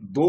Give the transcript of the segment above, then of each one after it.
2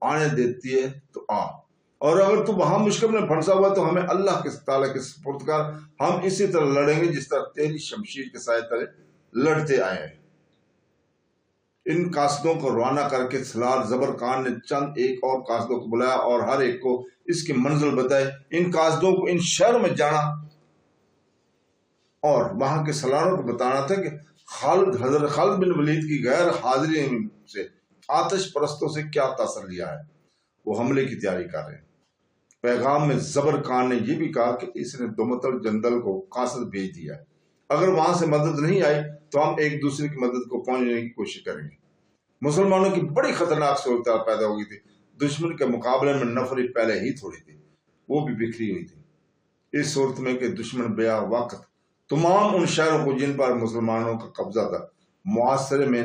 آنے دیتی ہے تو آ، اور اگر تو وہاں مشکل میں پھنسا ہوا تو ہمیں اللہ کے تعالیٰ کے سپرد کر، ہم اسی طرح لڑیں گے جس طرح تیری شمشیر کے سائے تلے لڑتے آئے ہیں۔ ان قاصدوں کو روانہ کر کے سالار زبر خان نے چند ایک اور قاصدوں کو بلایا اور ہر ایک کو اس کی منزل بتائی۔ ان قاصدوں کو ان شہروں میں جانا اور وہاں کے سالاروں کو بتانا تھا کہ حضرت خالد بن ولید کی غیر حاضری سے آتش پرستوں سے کیا تاثر لیا ہے، وہ حملے کی تیاری کر رہے ہیں۔ پیغام میں زبر خان نے یہ بھی کہا کہ اس نے دومتل جندل کو قاصد بھیج دیا ہے، اگر وہاں سے مدد نہیں آئی تو ہم ایک دوسرے کی مدد کو پہنچنے کی کوشش کریں گے۔ مسلمانوں کی بڑی خطرناک صورتحال پیدا ہو گئی تھی۔ دشمن کے مقابلے میں نفری پہلے ہی تھوڑی تھی، وہ بھی بکھری ہوئی تھی۔ اس صورت میں کہ دشمن بیا وقت تمام ان شہروں کو جن پر مسلمانوں کا قبضہ تھا محاصرے میں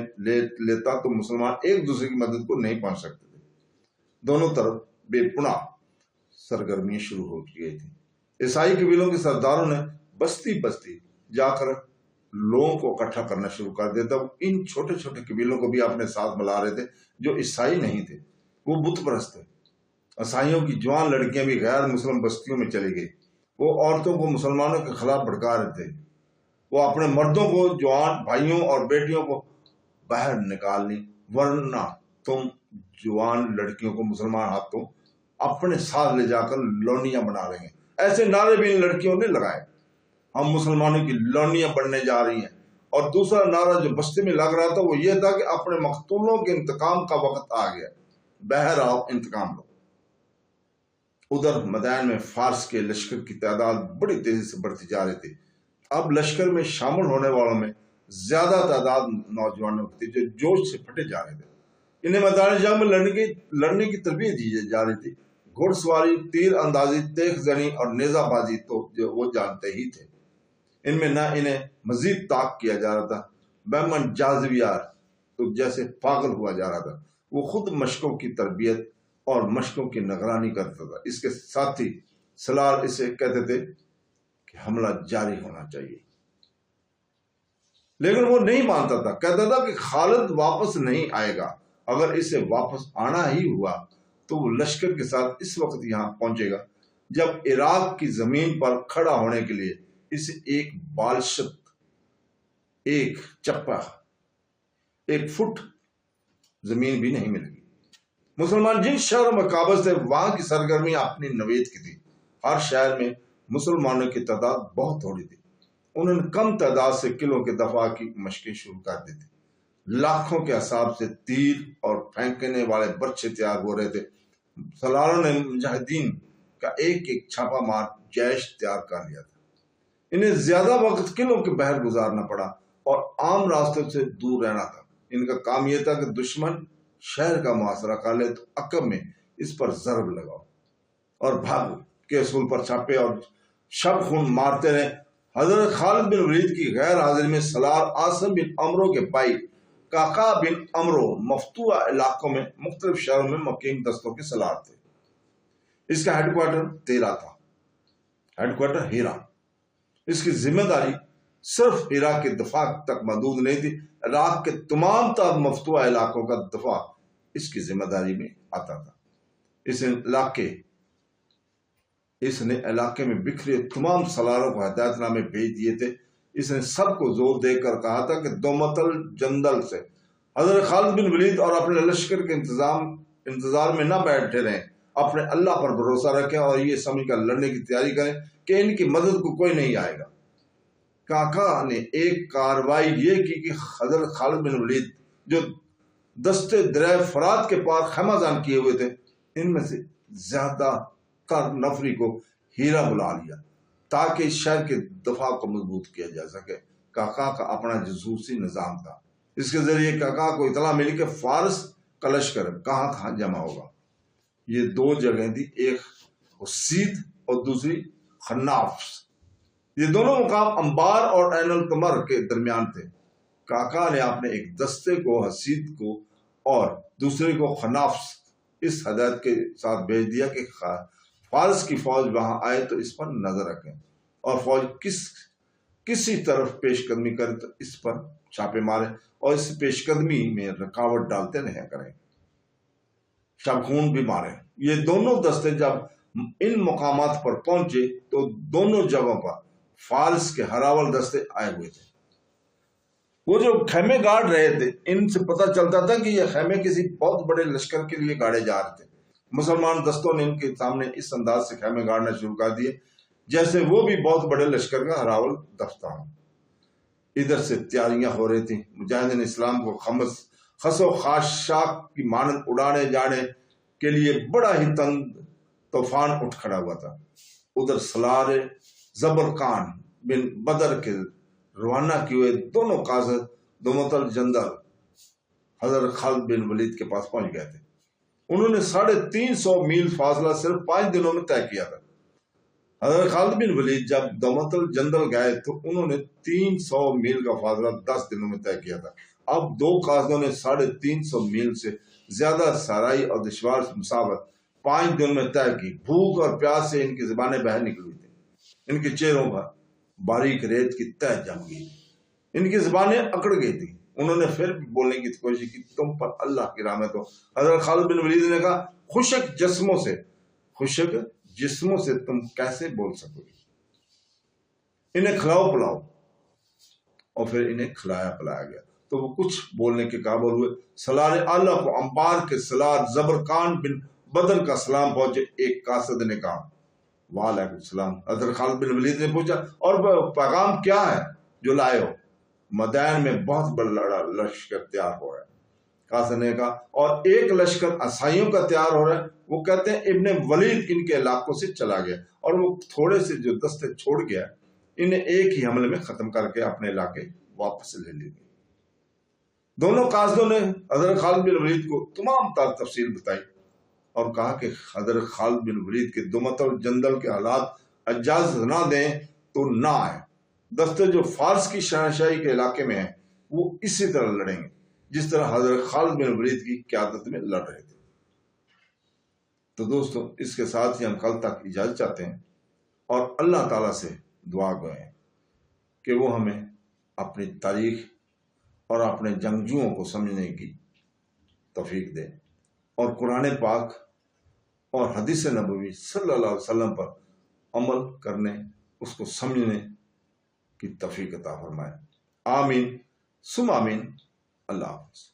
لیتا تو مسلمان ایک دوسرے کی مدد کو نہیں پہنچ سکتے تھے۔ دونوں طرف بے پناہ سرگرمیاں شروع ہو گئی تھی۔ عیسائی قبیلوں کے سرداروں نے بستی بستی جا کر لوگوں کو اکٹھا کرنا شروع کر دیا تھا۔ ان چھوٹے چھوٹے قبیلوں کو بھی اپنے ساتھ ملا رہے تھے جو عیسائی نہیں تھے، وہ بت پرست تھے۔ عیسائیوں کی جوان لڑکیاں بھی غیر مسلم بستیوں میں چلی گئی، وہ عورتوں کو مسلمانوں کے خلاف بھڑکا رہے تھے۔ وہ اپنے مردوں کو، جوان بھائیوں اور بیٹیوں کو باہر نکال لیں، ورنہ تم جوان لڑکیوں کو مسلمان ہاتھوں اپنے ساتھ لے جا کر لونیاں بنا رہے ہیں۔ ایسے نعرے بھی ان لڑکیوں نے لگائے، ہم مسلمانوں کی لونیاں بننے جا رہی ہیں۔ اور دوسرا نعرہ جو بستی میں لگ رہا تھا وہ یہ تھا کہ اپنے مقتولوں کے انتقام کا وقت آ گیا، بہر آؤ انتقام لو۔ ادھر مدائن میں فارس کے لشکر کی تعداد بڑی تیزی سے بڑھتی جا رہی تھی۔ اب لشکر میں شامل ہونے والوں میں زیادہ تعداد نوجوانوں کی تھی جو جوش سے پھٹے جا رہے تھے۔ انہیں میدان جنگ میں لڑنے کی تربیت دی جا رہی تھی۔ گھڑ سواری، تیر اندازی، تیغ زنی اور نیزہ بازی تو وہ جانتے ہی تھے، ان میں نہ انہیں مزید طاق کیا جا رہا تھا۔ بہمن جازویار تو جیسے پاگل ہوا جا رہا تھا، وہ خود مشقوں کی تربیت اور مشقوں کی نگرانی کرتا تھا۔ اس کے ساتھی سالار اسے کہتے تھے کہ حملہ جاری ہونا چاہیے، لیکن وہ نہیں مانتا تھا۔ کہتا تھا کہ خالد واپس نہیں آئے گا، اگر اسے واپس آنا ہی ہوا تو وہ لشکر کے ساتھ اس وقت یہاں پہنچے گا جب عراق کی زمین پر کھڑا ہونے کے لیے اسے ایک بالشت، ایک چپا، ایک فٹ زمین بھی نہیں ملے گی۔ مسلمان جن شہروں میں قابض تھے وہاں کی سرگرمیاں اپنی نوعیت کی تھی۔ ہر شہر میں مسلمانوں کی تعداد بہت تھوڑی تھی، انہوں نے کم تعداد سے قلعوں کے دفاع کی مشقیں شروع کر دی تھی۔ لاکھوں کے حساب سے تیر اور پھینکنے والے برچے تیار ہو رہے تھے۔ سالاروں نے مجاہدین کا ایک ایک چھاپا مار جیش تیار کر لیا تھا۔ انہیں زیادہ وقت قلعوں کے باہر گزارنا پڑا اور عام راستوں سے دور رہنا تھا۔ ان کا کام یہ تھا کہ دشمن شہر کا محاصرہ کر لے تو عقب میں اس پر ضرب لگاؤ اور بھاگو کے اصول پر چھاپے اور شب خون مارتے رہے۔ حضرت خالد بن ولید کی غیر حاضری میں سالار عاصم بن عمرو کے بھائی کاکا بن عمرو مفتوحہ علاقوں میں مختلف شہروں میں مقیم دستوں کے سالار تھے۔ اس کا ہیڈ کوارٹر تیرا تھا، ہیڈ کوارٹر ہیرا۔ اس کی ذمہ داری صرف عراق کے دفاع تک محدود نہیں تھی، عراق کے تمام تر مفتوحہ علاقوں کا دفاع اس کی ذمہ داری میں آتا تھا۔ اس نے علاقے میں بکھرے تمام سالاروں کو ہدایت نامے بھیج دیے تھے۔ اس نے سب کو زور دے کر کہا تھا کہ دومتل جندل سے حضرت خالد بن ولید اور اپنے لشکر کے انتظار میں نہ بیٹھے رہیں، اپنے اللہ پر بھروسہ رکھیں اور یہ سمجھ کر لڑنے کی تیاری کریں کہ ان کی مدد کو کوئی نہیں آئے گا۔ کاکا نے ایک کاروائی یہ کی کہ حضرت خالد بن ولید جو دستے درع فرات کے پار خیمہ زن کیے ہوئے تھے، ان میں سے زیادہ تر نفری کو ہیرا بلا لیا تاکہ اس شہر کے دفاع کو مضبوط کیا جا سکے۔ کاکا کا اپنا جاسوسی نظام تھا، اس کے ذریعے کاکا کو اطلاع ملی کہ فارس کا لشکر کہاں جمع ہوگا۔ یہ دو جگہیں تھی، ایک حسید اور دوسری خنافس۔ یہ دونوں مقام انبار اور عین القمر کے درمیان تھے۔ کاکا نے اپنے ایک دستے کو حسید کو اور دوسرے کو خنافس اس ہدایت کے ساتھ بھیج دیا کہ فارس کی فوج وہاں آئے تو اس پر نظر رکھیں اور فوج کسی طرف پیش قدمی کرے تو اس پر چھاپے مارے اور اس پیش قدمی میں رکاوٹ ڈالتے رہا کریں۔ شبخون بھی مارے۔ یہ دونوں دستے جب ان مقامات پر پہنچے تو دونوں جگہوں پر فارس کے ہراول دستے آئے ہوئے تھے۔ وہ جو خیمے گاڑ رہے تھے، ان سے پتہ چلتا تھا کہ یہ خیمے کسی بہت بڑے لشکر کے لیے گاڑے جا رہے تھے۔ مسلمان دستوں نے ان کے سامنے اس انداز سے خیمے گاڑنا شروع کر دیے جیسے وہ بھی بہت بڑے لشکر کا ہراول دستہ ہوں۔ ادھر سے تیاریاں ہو رہی تھیں، مجاہدین اسلام کو خس و خاشاک کی مانند اڑانے جانے کے لیے بڑا ہی تند طوفان اٹھ کھڑا ہوا تھا۔ ادھر سلار زبرقان بن بدر کے روانہ کیے ہوئے دونوں قاصد دومتل جندل حضرت خالد بن ولید کے پاس پہنچ گئے تھے۔ انہوں نے 350 میل فاصلہ صرف 5 دنوں میں طے کیا تھا۔ حضرت خالد بن ولید جب دومتل جندل گئے تو انہوں نے 300 میل کا فاصلہ 10 دنوں میں طے کیا تھا۔ اب دو قاصدوں نے 350 میل سے زیادہ سرائی اور دشوار مسافت 5 دنوں میں طے کی۔ بھوک اور پیاس سے ان کی زبانیں باہر نکلی ہوئی تھیں، ان کے چہروں پر باریک ریت کی تہ جم گئی، ان کی زبانیں اکڑ گئی تھی۔ انہوں نے پھر بھی بولنے کی کوشش کی، تم پر اللہ کی رحمت ہو۔ حضرت خالد بن ولید نے کہا، خشک جسموں سے تم کیسے بول سکو گے؟ انہیں کھلاؤ پلاؤ۔ اور پھر انہیں کھلایا پلایا گیا تو وہ کچھ بولنے کے قابل ہوئے۔ سلار اللہ کو انبار کے سلار زبرقان بن بدر کا سلام پہنچے۔ ایک قاصد نے کہا، وعلیکم السلام۔ حضرت خالد بن ولید نے پوچھا، اور پیغام کیا ہے جو لائے ہو؟ مدائن میں بہت بڑا لشکر تیار ہو رہا ہے، قاصد نے کہا، اور ایک لشکر عیسائیوں کا تیار ہو رہا ہے۔ وہ کہتے ہیں ابن ولید ان کے علاقوں سے چلا گیا اور وہ تھوڑے سے جو دستے چھوڑ گیا انہیں ایک ہی حملے میں ختم کر کے اپنے علاقے واپس لے لی۔ دونوں قاصدوں نے حضرت خالد بن ولید کو تمام تر تفصیل بتائی اور کہا کہ حضرت خالد بن ولید کے دومتل جندل کے حالات اجازت نہ دیں تو نہ آئے۔ دستے جو فارس کی شہنشاہی کے علاقے میں ہیں وہ اسی طرح لڑیں گے جس طرح حضرت خالد بن ولید کی قیادت میں لڑ رہے تھے۔ تو دوستو، اس کے ساتھ ہی ہم کل تک اجازت چاہتے ہیں اور اللہ تعالیٰ سے دعا گوئے ہیں کہ وہ ہمیں اپنی تاریخ اور اپنے جنگجوؤں کو سمجھنے کی توفیق دے اور قرآن پاک اور حدیث نبوی صلی اللہ علیہ وسلم پر عمل کرنے، اس کو سمجھنے کی توفیق عطا فرمائے۔ آمین ثم آمین۔ اللہ حافظ۔